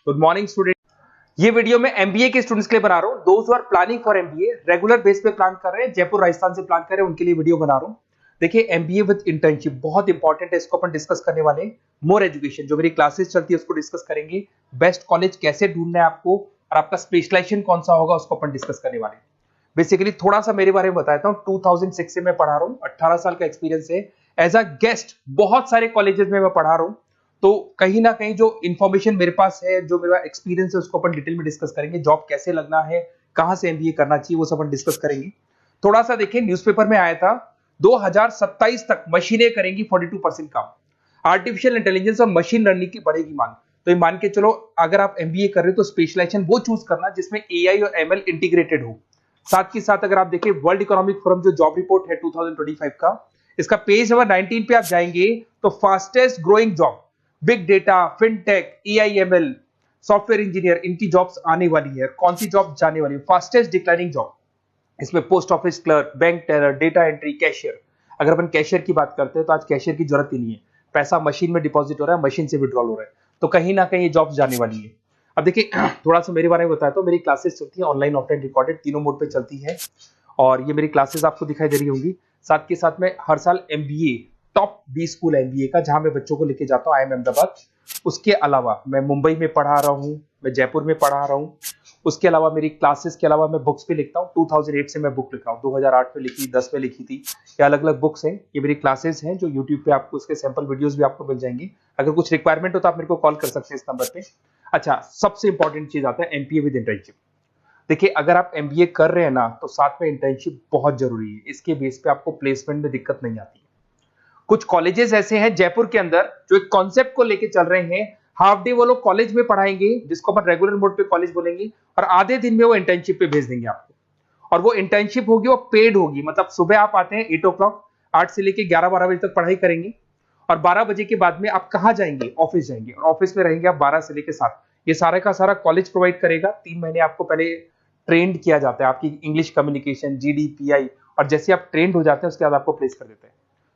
Good morning student. ये video मैं MBA के स्टूडेंट्स के लिए बना रहा हूँ। दोस्त who are planning for MBA, regular base पे प्लान कर रहे हैं, जयपुर राजस्थान से प्लान कर रहे हैं, उनके लिए वीडियो बना रहा हूँ। देखिए एमबीए विद इंटर्नशिप बहुत इंपॉर्टेंट है, इसको अपन डिस्कस करने वाले हैं। मोर एजुकेशन जो मेरी क्लासेस चलती है उसको डिस्कस करेंगे। बेस्ट कॉलेज कैसे ढूंढना है आपको और आपका स्पेशलाइजेशन कौन सा होगा उसको अपन डिस्कस करने वाले हैं। बेसिकली थोड़ा सा मेरे बारे में बताता हूँ। 2006 से मैं पढ़ा रहा हूँ, 18 साल का एक्सपीरियंस है। एज अ गेस्ट बहुत सारे कॉलेजेस में मैं पढ़ा रहा हूँ, तो कहीं ना कहीं जो इंफॉर्मेशन मेरे पास है, जो मेरा एक्सपीरियंस है, उसको अपन डिटेल में डिस्कस करेंगे। जॉब कैसे लगना है, कहां से एमबीए करना चाहिए, वो सब अपन डिस्कस करेंगे। थोड़ा सा देखिए, न्यूज़पेपर में आया था 2027 तक मशीनें करेंगी 42% काम। आर्टिफिशियल इंटेलिजेंस और मशीन लर्निंग की बढ़ेगी मांग। तो ये मान के चलो, अगर आप एमबीए कर रहे हो तो स्पेशलाइजेशन वो चूज करना जिसमें एआई और एमएल इंटीग्रेटेड हो। साथ ही साथ अगर आप देखिए वर्ल्ड इकोनॉमिक फोरम जो जॉब रिपोर्ट है 2025 का, इसका पेज नंबर 19 पे आप जाएंगे तो fastest growing job big data, fintech, AIML, software engineer, इनकी जॉब्स आने वाली है। कौन सी जॉब जाने वाली है? फास्टेस्ट डिक्लाइनिंग जॉब, इसमें post office clerk, bank teller, data entry, cashier. अगर अपन कैशियर की बात करते हैं तो आज कैशियर की जरूरत ही नहीं है, पैसा मशीन में डिपॉजिट हो रहा है, मशीन से विड्रॉल हो रहा है, तो कहीं ना कहीं ये जॉब्स जाने वाली है। अब देखिए थोड़ा सा मेरे बारे में बताया तो मेरी क्लासेस चलती है ऑनलाइन ऑफलाइन रिकॉर्डेड, तीनों मोड पे चलती है और ये मेरी क्लासेस आपको दिखाई दे रही होंगी। साथ के साथ में हर साल एमबीए टॉप 20 स्कूल एमबीए का जहां मैं बच्चों को लेके जाता हूँ, आईएम अहमदाबाद। उसके अलावा मैं मुंबई में पढ़ा रहा हूँ, मैं जयपुर में पढ़ा रहा हूँ। उसके अलावा मेरी क्लासेस के अलावा मैं बुक्स भी लिखता हूँ। 2008 से मैं बुक लिख रहा हूँ, 2008 में लिखी, 10 में लिखी थी। ये अलग अलग बुक्स हैं, ये मेरी क्लासेस हैं जो यूट्यूब पे आपको उसके सैंपल वीडियोस भी आपको मिल जाएंगे। अगर कुछ रिक्वायरमेंट हो तो आप मेरे को कॉल कर सकते हैं इस नंबर पे। अच्छा, सबसे इंपॉर्टेंट चीज आता है एमपीए विद इंटर्नशिप। देखिए अगर आप एमबीए कर रहे हैं ना तो साथ में इंटर्नशिप बहुत जरूरी है। इसके बेस पे आपको प्लेसमेंट में दिक्कत नहीं आती है। कुछ कॉलेजेस ऐसे हैं जयपुर के अंदर जो एक कॉन्सेप्ट को लेके चल रहे हैं, हाफ डे वो लोग कॉलेज में पढ़ाएंगे जिसको अपन रेगुलर मोड पे कॉलेज बोलेंगे, और आधे दिन में वो इंटर्नशिप पे भेज देंगे आपको। और वो इंटर्नशिप होगी वो पेड होगी, मतलब सुबह आप आते हैं 8 ओ क्लॉक, 8 से लेके 11-12 बजे तक पढ़ाई करेंगे और 12 बजे के बाद में आप कहाँ जाएंगे? ऑफिस जाएंगे और ऑफिस में रहेंगे आप 12 से लेके 7। ये सारा का सारा कॉलेज प्रोवाइड करेगा। 3 महीने आपको पहले ट्रेंड किया जाता है, आपकी इंग्लिश कम्युनिकेशन, जीडीपीआई, और जैसे आप ट्रेंड हो जाते हैं उसके बाद आपको प्लेस कर देते हैं।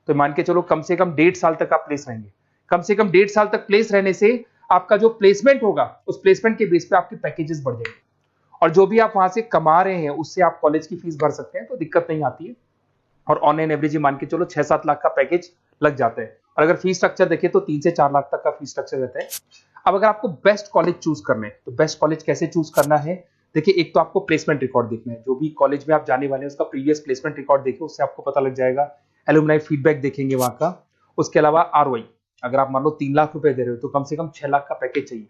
तो मान के चलो कम से कम 1.5 साल तक आप प्लेस रहेंगे। कम से कम 1.5 साल तक प्लेस रहने से आपका जो प्लेसमेंट होगा उस प्लेसमेंट के बेस पे आपके पैकेजेस बढ़ जाएंगे और जो भी आप वहां से कमा रहे हैं उससे आप कॉलेज की फीस भर सकते हैं, तो दिक्कत नहीं आती है। और ऑन एन एवरेज मान के चलो 6-7 लाख का पैकेज लग जाता है। और अगर फीस स्ट्रक्चर देखें तो 3 से 4 लाख तक का फीस स्ट्रक्चर रहता है। अब अगर आपको बेस्ट कॉलेज चूज करना है तो बेस्ट कॉलेज कैसे चूज करना है? देखिए एक तो आपको प्लेसमेंट रिकॉर्ड देखना है, जो भी कॉलेज में आप जाने वाले हैं उसका प्रीवियस प्लेसमेंट रिकॉर्ड देखिए, उससे आपको पता लग जाएगा। एलुमनाई फीडबैक देखेंगे वहां का। उसके अलावा आरओआई, अगर आप मान लो 3 लाख रुपए दे रहे हो तो कम से कम 6 लाख का पैकेज चाहिए।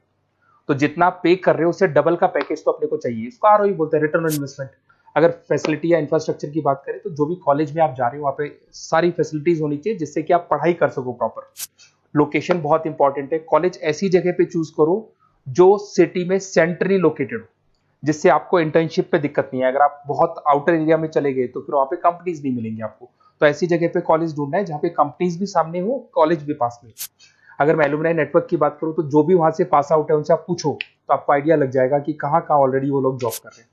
तो जितना आप पे कर रहे हो उससे डबल का पैकेज तो अपने को चाहिए। इसको आरओआई बोलते हैं, रिटर्न ऑन इन्वेस्टमेंट। अगर फैसिलिटी या इंफ्रास्ट्रक्चर की बात करें तो जो भी कॉलेज में आप जा रहे हो वहां पे सारी फैसिलिटीज होनी चाहिए जिससे कि आप पढ़ाई कर सको प्रॉपर। लोकेशन बहुत इंपॉर्टेंट है। कॉलेज ऐसी जगह पे चूज करो जो सिटी में सेंट्रली लोकेटेड हो, जिससे आपको इंटर्नशिप पे दिक्कत नहीं है। अगर आप बहुत आउटर एरिया में चले गए तो फिर वहां पे कंपनीज नहीं मिलेंगी आपको। तो ऐसी जगह पे कॉलेज ढूंढना है जहाँ पे कंपनीज भी सामने हो, कॉलेज भी पास में। अगर मैं एलुमनाई नेटवर्क की बात करूँ तो जो भी वहां से पास आउट है उनसे आप पूछो तो आपको आइडिया लग जाएगा कि कहाँ कहाँ ऑलरेडी वो लोग जॉब कर रहे हैं।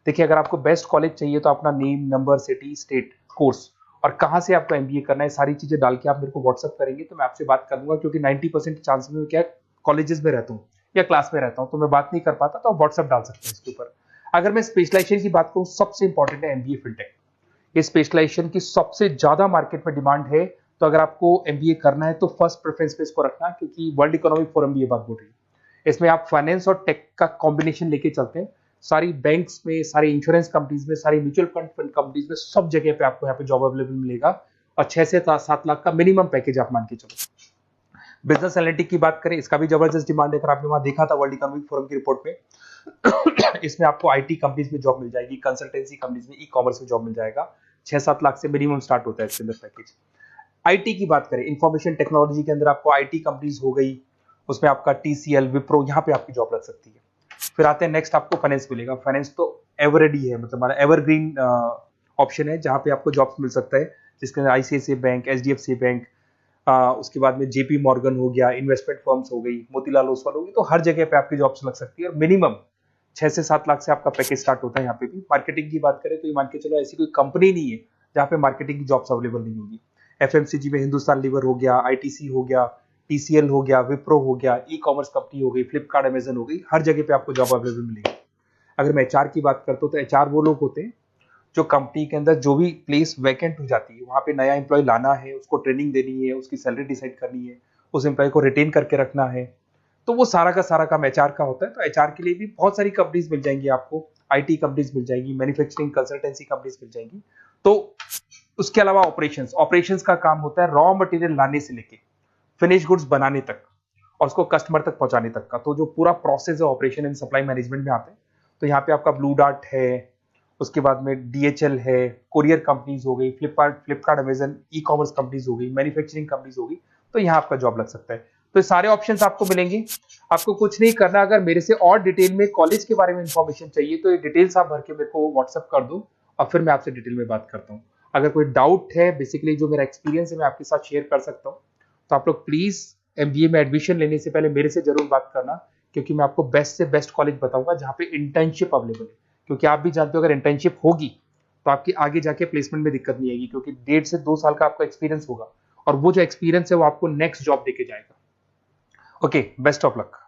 देखिए अगर आपको बेस्ट कॉलेज चाहिए तो अपना name, number, city, state, course और कहाँ से आपको एमबीए करना है, सारी चीजें डाल के आप मेरे को व्हाट्सअप करेंगे तो मैं आपसे बात कर लूंगा। क्योंकि 90% चांस में क्या कॉलेजेस में रहता हूँ या क्लास में रहता हूँ तो मैं बात नहीं कर पाता, तो आप व्हाट्सअप डाल सकते हैं इसके ऊपर। अगर मैं स्पेशलाइजेशन की बात करूँ, सबसे इंपॉर्टेंट है एमबीए फिनटेक। ये स्पेशलाइजेशन की सबसे ज्यादा मार्केट में डिमांड है। तो अगर आपको एमबीए करना है तो फर्स्ट प्रेफरेंस पे इसको रखना, क्योंकि वर्ल्ड इकोनॉमिक फोरम भी ये बात बोल रही है। इसमें आप फाइनेंस और टेक का कॉम्बिनेशन लेके चलते हैं। सारी बैंक्स में, सारी इंश्योरेंस कंपनीज में, सारी म्यूचुअल फंड कंपनीज में, सब जगह पे आपको यहाँ पे जॉब अवेलेबल मिलेगा और 6 से 7 लाख का मिनिमम पैकेज आप मान के चलो। बिजनेस एनालिटिक की बात करें, इसका भी जबरदस्त डिमांड है। अगर आपने वहां देखा था वर्ल्ड इकोनॉमिक फोरम की रिपोर्ट में इसमें आपको आईटी कंपनीज में जॉब मिल जाएगी, कंसल्टेंसी कंपनीज में, ई कॉमर्स में जॉब मिल जाएगा। 6-7 लाख से मिनिमम स्टार्ट होता है इसके अंदर पैकेज। आईटी की बात करें, इंफॉर्मेशन टेक्नोलॉजी के अंदर आपको आईटी कंपनीज हो गई, उसमें आपका टीसीएल, विप्रो, यहाँ पे आपकी जॉब लग सकती है। फिर आते हैं नेक्स्ट, आपको फाइनेंस मिलेगा। फाइनेंस तो एवररेडी है, मतलब हमारा एवरग्रीन ऑप्शन है जहाँ पे आपको जॉब्स मिल सकता है, जिसके अंदर आईसीआईसीआई बैंक, एचडीएफसी बैंक, उसके बाद में जेपी मॉर्गन हो गया, इन्वेस्टमेंट फर्म्स हो गई, मोतीलाल ओसवाल होगी। तो हर जगह पे आपकी जॉब्स लग सकती है और मिनिमम 6 से 7 लाख से आपका पैकेज स्टार्ट होता है। यहाँ पे भी मार्केटिंग की बात करें तो ये मान के चलो ऐसी कोई कंपनी नहीं है जहाँ पे मार्केटिंग की जॉब्स अवेलेबल नहीं होगी। एफएमसीजी में हिंदुस्तान लीवर हो गया, आईटीसी हो गया, TCL हो गया, विप्रो हो गया, ई कॉमर्स कंपनी हो गई, फ्लिपकार्ट, अमेजन हो गई, हर जगह पे आपको जॉब अवेलेबल मिलेगी। अगर मैं HR की बात करता हूँ तो HR वो लोग होते हैं जो कंपनी के अंदर जो भी प्लेस वैकेंट हो जाती है वहां पे नया एम्प्लॉय लाना है, उसको ट्रेनिंग देनी है, उसकी सैलरी डिसाइड करनी है, उस एम्प्लॉय को रिटेन करके रखना है, तो वो सारा का सारा काम HR का होता है। तो HR के लिए भी बहुत सारी कंपनीज मिल जाएंगी आपको, IT कंपनीज मिल जाएंगी, मैन्युफैक्चरिंग कंसल्टेंसी कंपनीज मिल जाएंगी। तो उसके अलावा ऑपरेशंस ऑपरेशंस का काम होता है रॉ मटेरियल लाने से लेके फिनिश गुड्स बनाने तक और उसको कस्टमर तक पहुंचाने तक का। तो जो पूरा प्रोसेस है ऑपरेशन एंड सप्लाई मैनेजमेंट में आते हैं। तो यहाँ पे आपका ब्लू डार्ट है, उसके बाद में DHL है, कोरियर कंपनीज हो गई, Flipkart, Amazon, e commerce companies हो गई, मैन्युफैक्चरिंग कंपनीज हो गई, तो यहाँ आपका जॉब लग सकता है। तो ये सारे ऑप्शंस आपको मिलेंगे। आपको कुछ नहीं करना, अगर मेरे से और डिटेल में कॉलेज के बारे में इंफॉर्मेशन चाहिए तो ये डिटेल्स आप भर के मेरे को व्हाट्सअप कर दो और फिर मैं आपसे डिटेल में बात करता हूँ। अगर कोई डाउट है, बेसिकली जो मेरा एक्सपीरियंस है मैं आपके साथ शेयर कर सकता हूँ, तो आप लोग प्लीज MBA में एडमिशन लेने से पहले मेरे से जरूर बात करना, क्योंकि मैं आपको बेस्ट से बेस्ट कॉलेज बताऊंगा जहाँ पे इंटर्नशिप अवेलेबल है। क्योंकि आप भी जानते हो अगर इंटर्नशिप होगी तो आपकी आगे जाके प्लेसमेंट में दिक्कत नहीं आएगी, क्योंकि 1.5 से 2 साल का आपका एक्सपीरियंस होगा और वो जो एक्सपीरियंस है वो आपको नेक्स्ट जॉब देके जाएगा। Okay, best of luck.